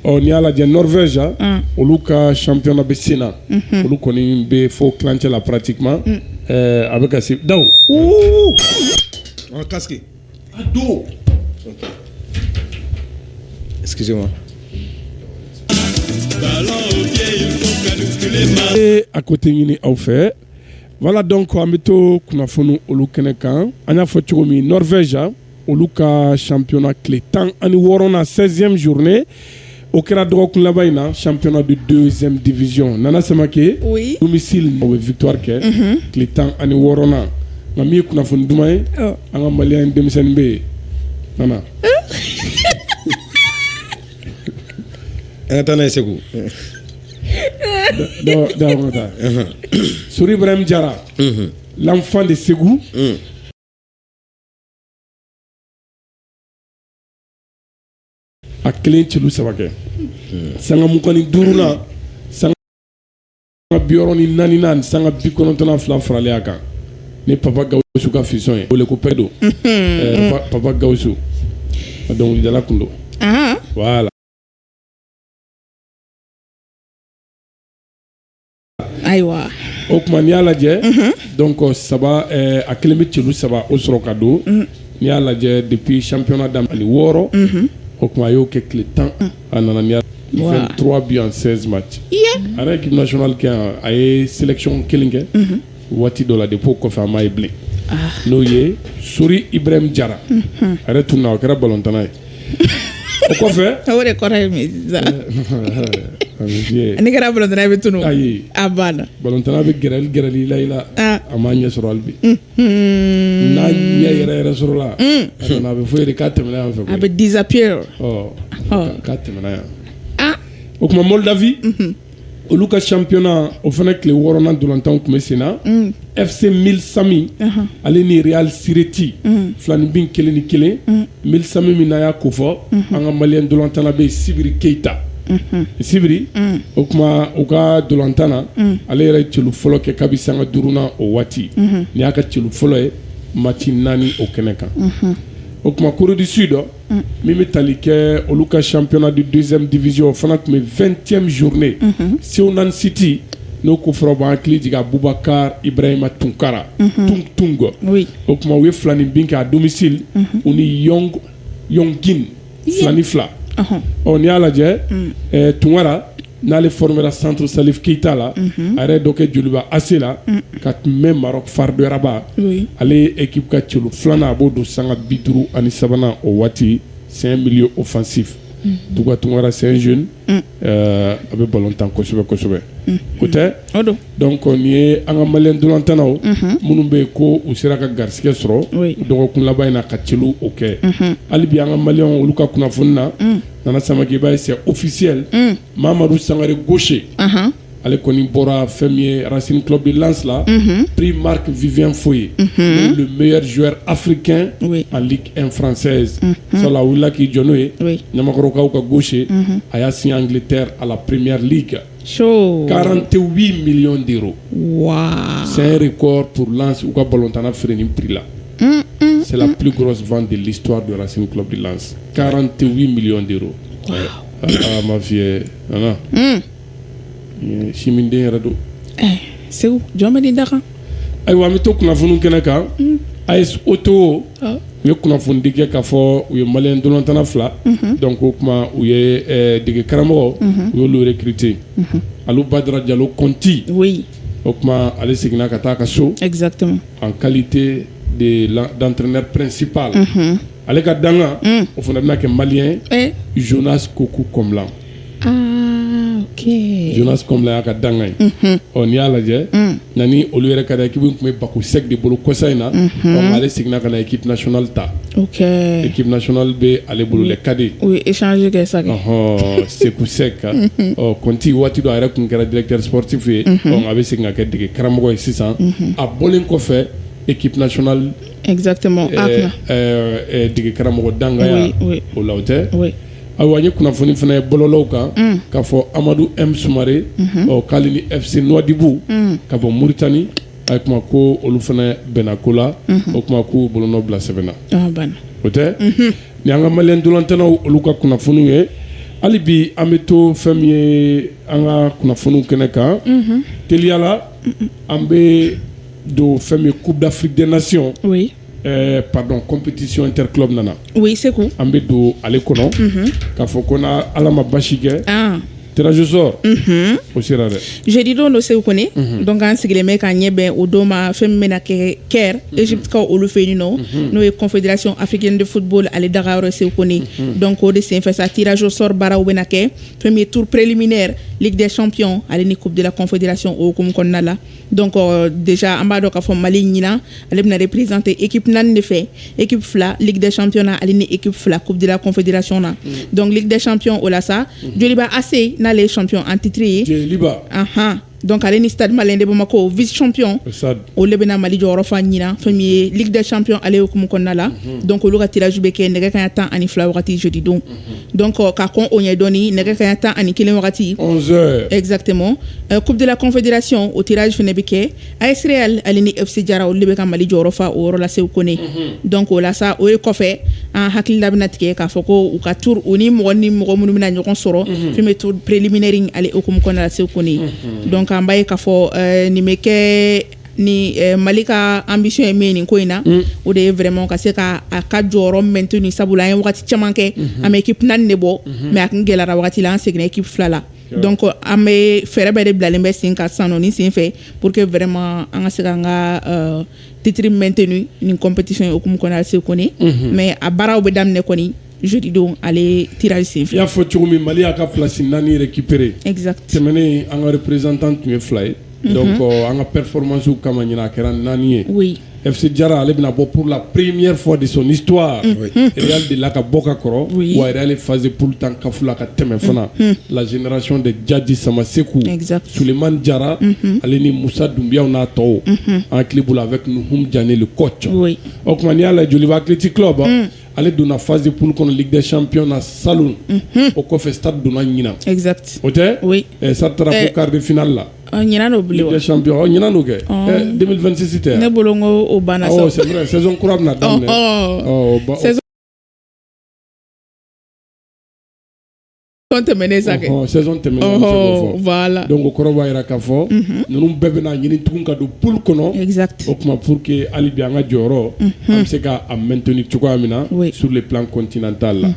n'i y'a lajɛ Norvège olu ka championnat bɛ sen na olu kɔni bɛ fo clancɛ la pratiquement a bɛ ka se daw casque a do excusez-moi à côté ɲini aw fɛ voilà donc an bɛ to kunnafoni olu kɛnɛ kan an y'a fɔ cogo min Norvège olu ka championnat tile 16 na 16e journée o kɛra dɔgɔkun laban in na championnat de 2e division Nana Samake domicile o bɛ victoire kɛ tile 16 na nka min ye kunnafoni duman ye an ka maliyɛn denmisɛnnin bɛ yen Nana an ka taa n'a ye Segu Sori Ibrahim Diarra l'enfant de Ségou a kelen cɛlu 3 kɛ sanga 25 na sanga 64 sanga 92 faralen a kan ni Papa Gawusu ka fisɔn ye wele ko Pedo Papa Gawusu a dɔnkilidala kun don voilà ayiwa o kuma n'i y'a lajɛ donc saba a kelen bɛ cɛlu 3 o sɔrɔ ka don n'i y'a lajɛ depuis championnat daminɛ 6 o kuma a y'o kɛ tile 10 a nana n'i y'a 23 buts en 16 matchs a yɛrɛ équipe nationale kɛ a ye sélection kelen kɛ waati dɔ la depuis o kɔfɛ a m'a ye bilen n'o ye Sori Ibrahim Diarra a yɛrɛ tununa o kɛra balontanna ye o kɔfɛ o de kɔrɔ ye min sisan ne kɛra balontanna ye bɛ tunu ayi a banna balontanna bɛ gɛrɛli la a m'a ɲɛ sɔrɔ hali bi n'a ɲɛ yɛrɛ sɔrɔ la a bɛ fɔ de k'a tɛmɛna yan fɛ a bɛ disappear k'a tɛmɛna yan o kuma Moldavie olu ka championnat o fana tile 6nan dolantanw tun bɛ sen na FC Mil Sami ale ni Real Sireti filani bin 1-1 Mil Sami min n'a y'a ko fɔ an ka maliyɛn dolantanna bɛ Sibiri Keita Sibiri o kuma u ka dolantanna ale yɛrɛ ye cɛlu fɔlɔ kɛ kabi sanga 5nan o waati ni y'a ka cɛlu fɔlɔ ye match 4 o kɛnɛ kan o kuma Corée du Sud min bɛ tali kɛ olu ka championnat de 2e division o fana tun bɛ 20e journée Seonan City n'o ko fɔra b'an hakili jigin Abubakar Ibrahima Tunkara Tungo o kuma u ye filani bin kɛ a domicile u ni Yongin 2-2 n'i y'a lajɛ Tunkara n'ale formera Centre Salif Keita la a yɛrɛ dɔ kɛ Joliba AC la ka tun bɛ Maroc Fardo Rabat ale ye équipe ka cɛlu 2nan a b'o don sanga 53nan o waati c'est un milieu offensif Tunkara c'est un jeune a bɛ ballontan kosɛbɛ o tɛ donc nin ye an ka maliyɛn dolantannaw minnu bɛ yen ko u sera ka garisɛgɛ sɔrɔ dɔgɔkun laban in na ka cɛlu o kɛ hali bi an ka maliyɛnw olu ka kunnafoni na Nana Samake i b'a ye c'est officiel Mamadou Sangare Gaucher ale kɔni bɔra fɛn min ye Racing Club de Lens la prix Marc Vivien Foye le meilleur joueur africain en Ligue 1 française sala wulila k'i jɔ n'o ye Ɲamakɔrɔkaw ka Gaucher a y'a signé Angleterre à la Premier League 48 millions d'euros. Wow. C'est un record pour Lens ou ka ballontanna feere nin prix là. C'est la plus grosse vente de l'histoire du Racing Club de Lens. 48 millions d'euros. Ah ma fille nana chiminden yɛrɛ do Segu jɔn bɛ nin da kan ayiwa an bɛ to kunnafoniw kɛnɛ kan AS Auto u ye kunnafoni di kɛ k'a fɔ u ye maliyɛn dolantanna 2 donc o kuma u ye dege karamɔgɔ u y'olu recruter Alou Badara Diallo Conti o kuma ale seginna ka taa ka so exactement en qualité d'entraîneur principal ale ka danga o fana bɛna kɛ maliyɛn Jonas Koku Komlan Jonas Komla y'a ka danga ye n'i y'a lajɛ nani olu yɛrɛ ka da équipe tun bɛ Baku Sec de bolo kɔsa in na ale seginna ka na équipe nationale ta équipe nationale bɛ ale bolo les cadets u ye échange kɛ sa Sekou Sec Conti waati dɔ a yɛrɛ tun kɛra directeur sportif ye a bɛ segin ka kɛ dege karamɔgɔ ye sisan a bɔlen kɔfɛ équipe nationale exactement dege karamɔgɔ dangaya o la o tɛ ayiwa n ye kunnafoni fana ye bɔlɔlɔw kan k'a fɔ Amadou M Soumaré k'ale ni FC Nouadhibou ka bɔ Mauritanie a kuma ko olu fana bɛnna ko la o kuma k'u bolonɔ bila sɛbɛnna o tɛ ni an ka maliyɛn dolantannaw olu ka kunnafoniw ye hali bi an bɛ to fɛn min ye an ka kunnafoniw kɛnɛ kan teliya la an bɛ don fɛn min ye Coupe d'Afrique des Nations pardon compétition interclub nana oui Seku an bɛ don ale kɔnɔ k'a fɔ ko na Ala ma basi kɛ tirage au sort o sera dɛ jeudi don do Seku kɔni donc an sigilen bɛ ka ɲɛ bɛn o don ma fɛn min bɛna kɛ Caire Égypte kaw olu fɛ yen nɔ n'o ye confédération africaine de football ale dagayɔrɔ Seku kɔni donc o de senfɛ sa tirage au sort baaraw bɛna kɛ fɛn min ye tour préliminaire Ligue des champions ale ni coupe de la confédération o hukumu kɔnɔna la donc déjà an b'a dɔn k'a fɔ Mali ɲinan ale bɛna représenter équipe 4 de fɛ équipe 2 Ligue des champions na ale ni équipe 2 coupe de la confédération na donc Ligue des champions o la sa Joliba AC n'ale ye champion en titre ye Joliba donc ale ni Stade Malien de Bamako vice champion o le bɛna Mali jɔyɔrɔ fa ɲinan fɛn min ye Ligue des champions ale hukumu kɔnɔna la donc olu ka tirage bɛ kɛ nɛgɛ kanɲɛ 12 wagati jeudi don donc ka kɔn o ɲɛ dɔɔni nɛgɛ kanɲɛ 11 wagati 11h exactement coupe de la confédération o tirage fɛnɛ bɛ kɛ AS Real ale ni FC Jara olu bɛ ka Mali jɔyɔrɔ fa o yɔrɔ la Seku Kone donc o la sa o ye kɔfɛ an hakilila bɛna tigɛ k'a fɔ ko u ka tour u ni mɔgɔ minnu bɛna ɲɔgɔn sɔrɔ fɛn min tour préliminaire ale hukumu kɔnɔna la Seku Kone donc an b'a ye k'a fɔ nin bɛ kɛ ni Mali ka ambition ye min nin ko in na o de ye vraiment ka se ka a ka jɔyɔrɔ maintenir sabula an ye wagati caman kɛ an bɛ équipe 4 de bɔ mais a kun gɛlɛyara wagati la an seginna équipe 2 la donc an bɛ fɛɛrɛ bɛɛ de bilalen bɛ sen kan sisan nɔ ni sen fɛ pour que vraiment an ka se ka an ka titre maintenir nin compétition ye hukumu kɔnɔna la Seku Kone mais a baaraw bɛ daminɛ kɔni jeudi don ale tirage sen fɛ. I y'a fɔ cogo min Mali y'a ka place 4 récupéré exact tɛmɛnen an ka représentant tun ye 2 ye donc an ka performance kama ɲina a kɛra 4 ye oui FC Jara ale bɛna bɔ pour la première fois de son histoire Real de la ka bɔ ka kɔrɔ wa Real phase poule tan kafu la ka tɛmɛ fana la génération de Djadji Samasekou Souleymane Diarra ale ni Moussa Doumbia n'a tɔw en clip avec Nouhoum Diané le coach o kuma n'i y'a lajɛ Joliba Athletic Club ale donna phase poule kɔnɔ Ligue des champions na salon o kɔfɛ Stade donna ɲinan exact o tɛ Stade taara fo quart de finale la ɲinan n'o bilen wa Ligue des champions ɲinan n'o kɛ 2026 tɛ ne bolo n ko o banna sa c'est vrai saison kura bɛna daminɛ saison tɛmɛnen sa kɛ saison tɛmɛnen voilà donc o kɔrɔ b'a jira k'a fɔ ninnu bɛɛ bɛna ɲini tugun ka don poule kɔnɔ exact o kuma pour que hali bi an ka jɔyɔrɔ an bɛ se ka a maintenir cogoya min na sur le plan continental la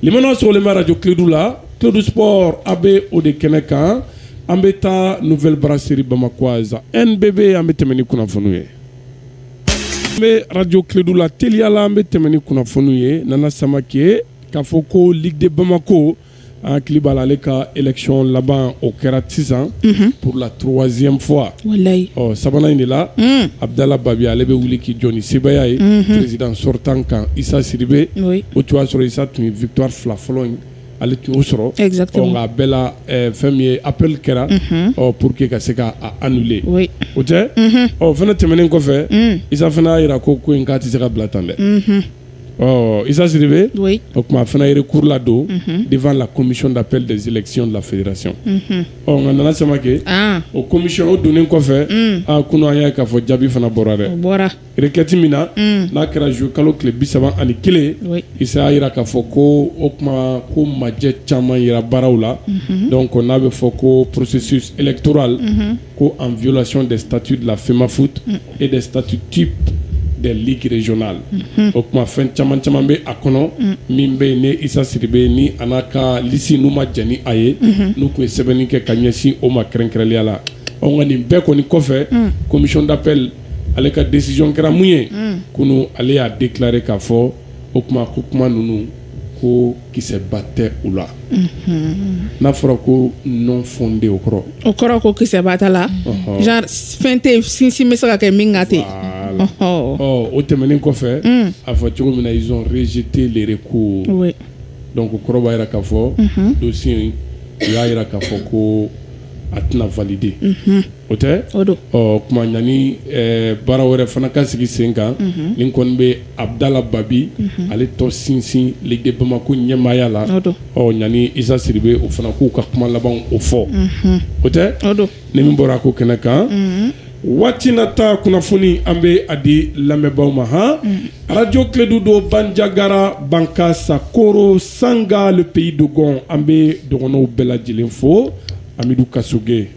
limanaw sɔgɔlen bɛ radio Clédou la Clédou Sport a bɛ o de kɛnɛ kan an bɛ taa nouvelle brasserie bamakoise NBB an bɛ tɛmɛ ni kunnafoniw ye an bɛ radio Clédou la teliya la an bɛ tɛmɛ ni kunnafoniw ye Nana Samake k'a fɔ ko Ligue de Bamako an hakili b'a la ale ka élection laban o kɛra sisan pour la 3e fois wallahi sabanan in de la Abdallah Babi ale bɛ wuli k'i jɔ ni sebaya ye président sortant kan Issa Sidibé o tun y'a sɔrɔ Issa tun ye victoire 2 fɔlɔ in ale tun y'o sɔrɔ nka a bɛɛ la fɛn min ye appel kɛra pour que ka se ka annuler o tɛ fɛnɛ tɛmɛnen kɔfɛ Issa fana y'a jira ko in k'a tɛ se ka bila tan dɛ Issa Sidibé o kuma fana ye recours la don devant la commission d'appel des élections de la fédération nka Nana Samake o commission o donnen kɔfɛ kunu an y'a k'a fɔ jaabi fana bɔra dɛ requête min na n'a kɛra juillet kalo tile 31 Issa y'a jira k'a fɔ ko o kuma ko majɛ caman yera baaraw la donc n'a bɛ fɔ ko processus électoral ko en violation des statuts de la FEMAFOOT et des statuts types des ligues régionales o kuma fɛn caman bɛ a kɔnɔ min bɛ yen ni Issa Sidibé ni a n'a ka liste n'u ma jɛn ni a ye n'u tun ye sɛbɛnni kɛ ka ɲɛsin o ma kɛrɛnkɛrɛnnenya la nka nin bɛɛ kɔni kɔfɛ commission d'appel ale ka décision kɛra mun ye kunu ale y'a déclaré k'a fɔ o kuma ko kuma ninnu ko kisɛba tɛ u la n'a fɔra ko non fondé o kɔrɔ ko kisɛba t'a la genre fɛn tɛ sinsin bɛ se ka kɛ min ka ten o tɛmɛnen kɔfɛ a fɔ cogo min na ils ont rejeté les recours donc o kɔrɔ b'a jira k'a fɔ dossier u y'a jira k'a fɔ ko a tɛna valider o tɛ kuma ɲani baara wɛrɛ fana ka sigi sen kan ni kɔni bɛ Abdallah Babi ale tɔ sinsin Ligue de Bamako ɲɛmaaya la ɲani Issa Sidibé o fana k'u ka kuma laban o fɔ o tɛ ni min bɔra ko kɛnɛ kan waati nata kunnafoni an bɛ a di lamɛnbaaw ma han radio Clédou do Bandiagara Bankassa Koro Sanga le pays de Gon an bɛ dɔgɔnɔw bɛɛ lajɛlen fo Amidou Kassoge